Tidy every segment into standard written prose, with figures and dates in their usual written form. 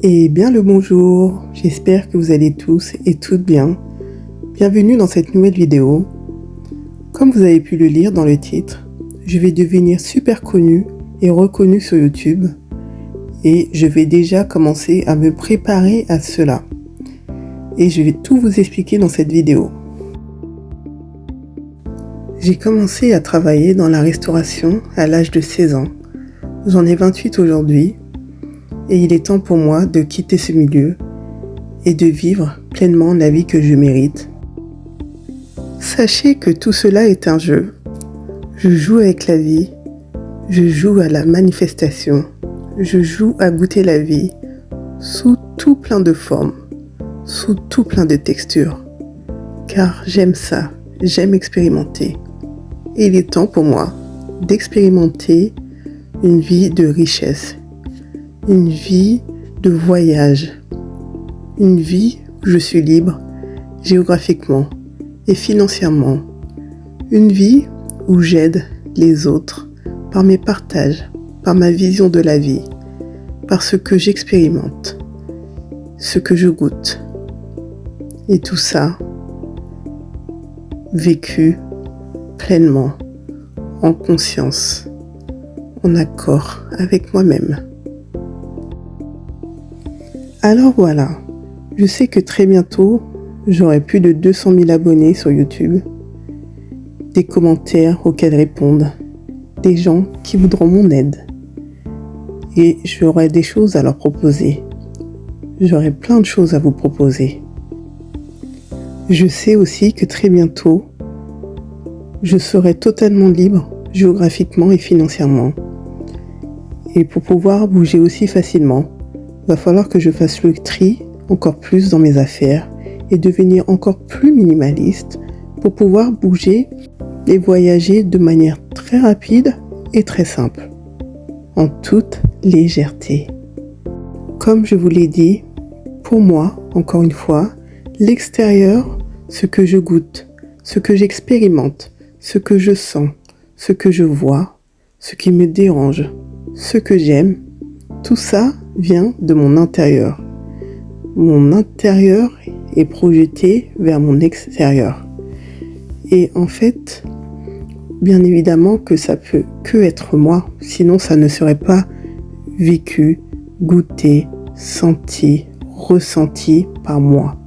Et bien le bonjour, j'espère que vous allez tous et toutes bien. Bienvenue dans cette nouvelle vidéo. Comme vous avez pu le lire dans le titre, je vais devenir super connue et reconnue sur YouTube et je vais déjà commencer à me préparer à cela. Et je vais tout vous expliquer dans cette vidéo. J'ai commencé à travailler dans la restauration à l'âge de 16 ans. J'en ai 28 aujourd'hui. Et il est temps pour moi de quitter ce milieu et de vivre pleinement la vie que je mérite. Sachez que tout cela est un jeu. Je joue avec la vie, je joue à la manifestation, je joue à goûter la vie sous tout plein de formes, sous tout plein de textures. Car j'aime ça, j'aime expérimenter. Et il est temps pour moi d'expérimenter une vie de richesse. Une vie de voyage, une vie où je suis libre géographiquement et financièrement, une vie où j'aide les autres par mes partages, par ma vision de la vie, par ce que j'expérimente, ce que je goûte. Et tout ça vécu pleinement, en conscience, en accord avec moi-même. Alors voilà, je sais que très bientôt, j'aurai plus de 200 000 abonnés sur YouTube, des commentaires auxquels répondre, des gens qui voudront mon aide. Et j'aurai des choses à leur proposer. J'aurai plein de choses à vous proposer. Je sais aussi que très bientôt, je serai totalement libre géographiquement et financièrement. Et pour pouvoir bouger aussi facilement, va falloir que je fasse le tri encore plus dans mes affaires et devenir encore plus minimaliste pour pouvoir bouger et voyager de manière très rapide et très simple, en toute légèreté. Comme je vous l'ai dit, pour moi, encore une fois, l'extérieur, ce que je goûte, ce que j'expérimente, ce que je sens, ce que je vois, ce qui me dérange, ce que j'aime, tout ça vient de mon intérieur. Mon intérieur est projeté vers mon extérieur. Et en fait, bien évidemment que ça peut que être moi, sinon ça ne serait pas vécu, goûté, senti, ressenti par moi.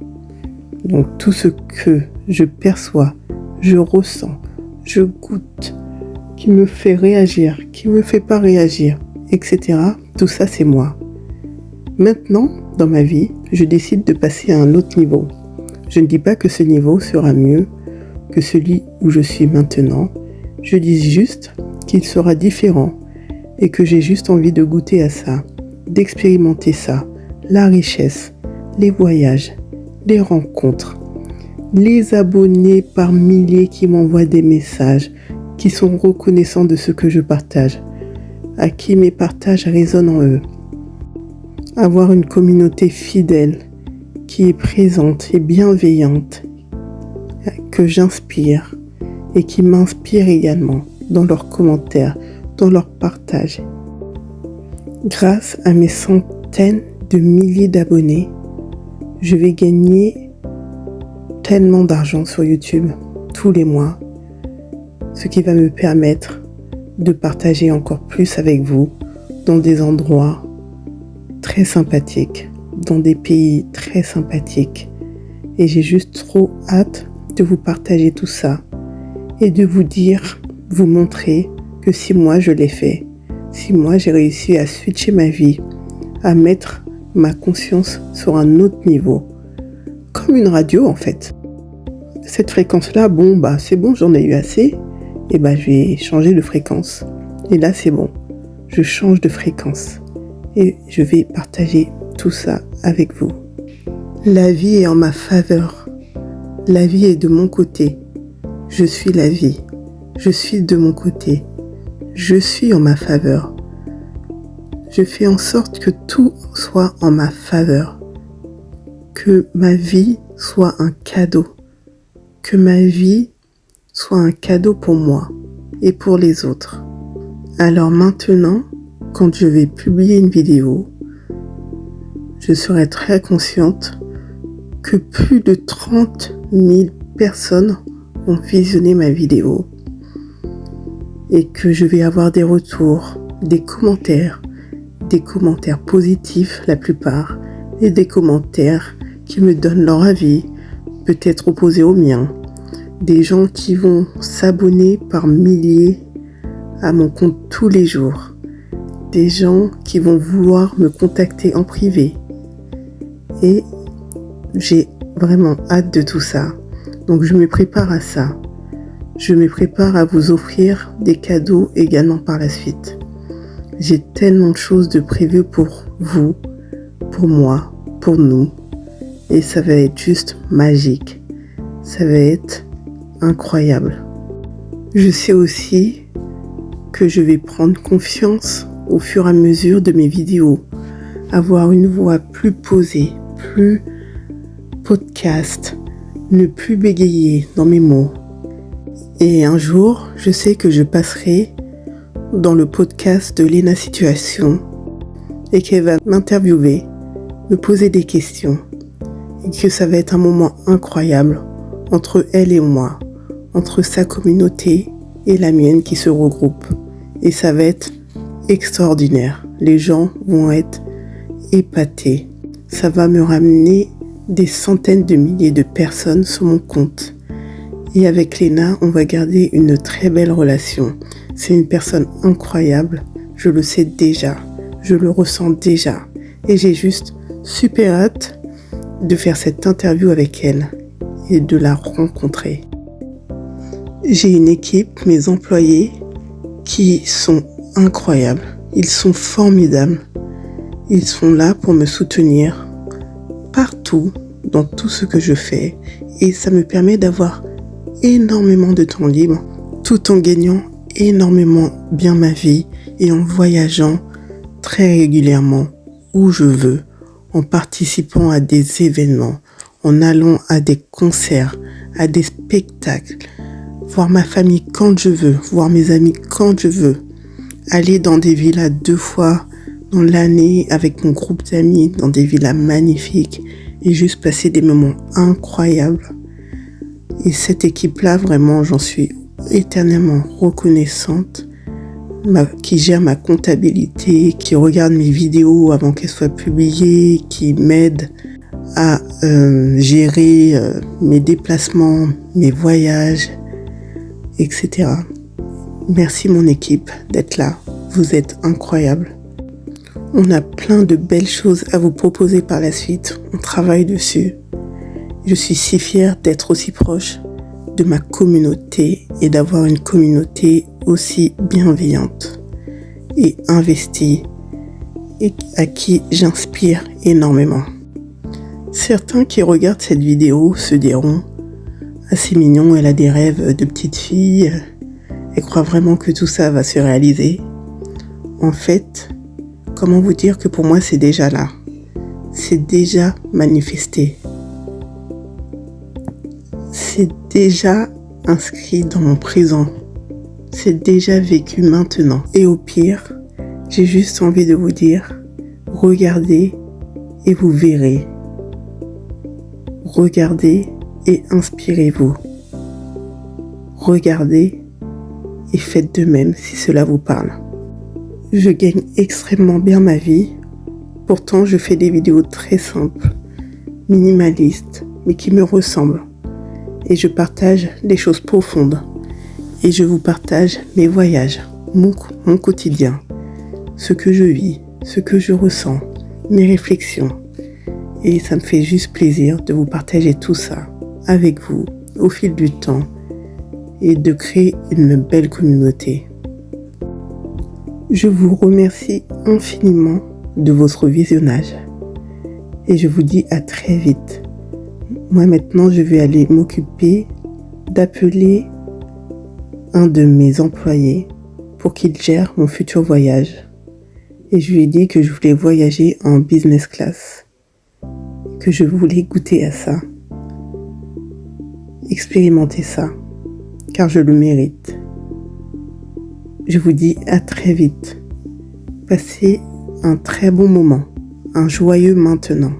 Donc tout ce que je perçois, je ressens, je goûte, qui me fait réagir, qui me fait pas réagir, etc. Tout ça, c'est moi. Maintenant, dans ma vie, je décide de passer à un autre niveau. Je ne dis pas que ce niveau sera mieux que celui où je suis maintenant. Je dis juste qu'il sera différent et que j'ai juste envie de goûter à ça, d'expérimenter ça, la richesse, les voyages, les rencontres, les abonnés par milliers qui m'envoient des messages, qui sont reconnaissants de ce que je partage, à qui mes partages résonnent en eux. Avoir une communauté fidèle, qui est présente et bienveillante, que j'inspire et qui m'inspire également dans leurs commentaires, dans leurs partages. Grâce à mes centaines de milliers d'abonnés, je vais gagner tellement d'argent sur YouTube tous les mois, ce qui va me permettre de partager encore plus avec vous dans des endroits très sympathiques, dans des pays très sympathiques. Et j'ai juste trop hâte de vous partager tout ça et de vous dire, vous montrer que si moi je l'ai fait, si moi j'ai réussi à switcher ma vie, à mettre ma conscience sur un autre niveau, comme une radio en fait. Cette fréquence-là, c'est bon, j'en ai eu assez. Et je vais changer de fréquence. Et là, c'est bon. Je change de fréquence. Et je vais partager tout ça avec vous. La vie est en ma faveur. La vie est de mon côté. Je suis la vie. Je suis de mon côté. Je suis en ma faveur. Je fais en sorte que tout soit en ma faveur. Que ma vie soit un cadeau. Que ma vie soit un cadeau pour moi et pour les autres. Alors maintenant, quand je vais publier une vidéo, je serai très consciente que plus de 30 000 personnes ont visionné ma vidéo et que je vais avoir des retours, des commentaires positifs la plupart, et des commentaires qui me donnent leur avis, peut-être opposés aux miens, des gens qui vont s'abonner par milliers à mon compte tous les jours, des gens qui vont vouloir me contacter en privé, et j'ai vraiment hâte de tout ça. Donc je me prépare à ça. Je me prépare à vous offrir des cadeaux également par la suite. J'ai tellement de choses de prévues pour vous, pour moi, pour nous. Et ça va être juste magique. Ça va être incroyable. Je sais aussi que je vais prendre confiance au fur et à mesure de mes vidéos. Avoir une voix plus posée, plus podcast, ne plus bégayer dans mes mots. Et un jour, je sais que je passerai dans le podcast de Léna Situation et qu'elle va m'interviewer, me poser des questions et que ça va être un moment incroyable entre elle et moi, entre sa communauté et la mienne qui se regroupent. Et ça va être extraordinaire. Les gens vont être épatés. Ça va me ramener des centaines de milliers de personnes sur mon compte. Et avec Léna, on va garder une très belle relation. C'est une personne incroyable, je le sais déjà, je le ressens déjà. Et j'ai juste super hâte de faire cette interview avec elle et de la rencontrer. J'ai une équipe, mes employés, qui sont incroyables. Ils sont formidables. Ils sont là pour me soutenir partout, dans tout ce que je fais. Et ça me permet d'avoir énormément de temps libre, tout en gagnant énormément bien ma vie et en voyageant très régulièrement où je veux, en participant à des événements, en allant à des concerts, à des spectacles, voir ma famille quand je veux, voir mes amis quand je veux, aller dans des villas 2 fois dans l'année avec mon groupe d'amis, dans des villas magnifiques et juste passer des moments incroyables. Et cette équipe-là, vraiment, j'en suis éternellement reconnaissante, qui gère ma comptabilité, qui regarde mes vidéos avant qu'elles soient publiées, qui m'aide à gérer mes déplacements, mes voyages, etc. Merci mon équipe d'être là. Vous êtes incroyables. On a plein de belles choses à vous proposer par la suite. On travaille dessus. Je suis si fière d'être aussi proche de ma communauté et d'avoir une communauté aussi bienveillante et investie et à qui j'inspire énormément. Certains qui regardent cette vidéo se diront « Ah, c'est mignon, elle a des rêves de petite fille, elle croit vraiment que tout ça va se réaliser. » En fait, comment vous dire que pour moi c'est déjà là, c'est déjà manifesté. C'est déjà inscrit dans mon présent. C'est déjà vécu maintenant. Et au pire, j'ai juste envie de vous dire, regardez et vous verrez. Regardez et inspirez-vous. Regardez et faites de même si cela vous parle. Je gagne extrêmement bien ma vie. Pourtant, je fais des vidéos très simples, minimalistes, mais qui me ressemblent. Et je partage des choses profondes. Et je vous partage mes voyages, mon quotidien, ce que je vis, ce que je ressens, mes réflexions. Et ça me fait juste plaisir de vous partager tout ça avec vous au fil du temps et de créer une belle communauté. Je vous remercie infiniment de votre visionnage et je vous dis à très vite. Moi maintenant, je vais aller m'occuper d'appeler un de mes employés pour qu'il gère mon futur voyage. Et je lui ai dit que je voulais voyager en business class, que je voulais goûter à ça, expérimenter ça, car je le mérite. Je vous dis à très vite. Passez un très bon moment, un joyeux maintenant.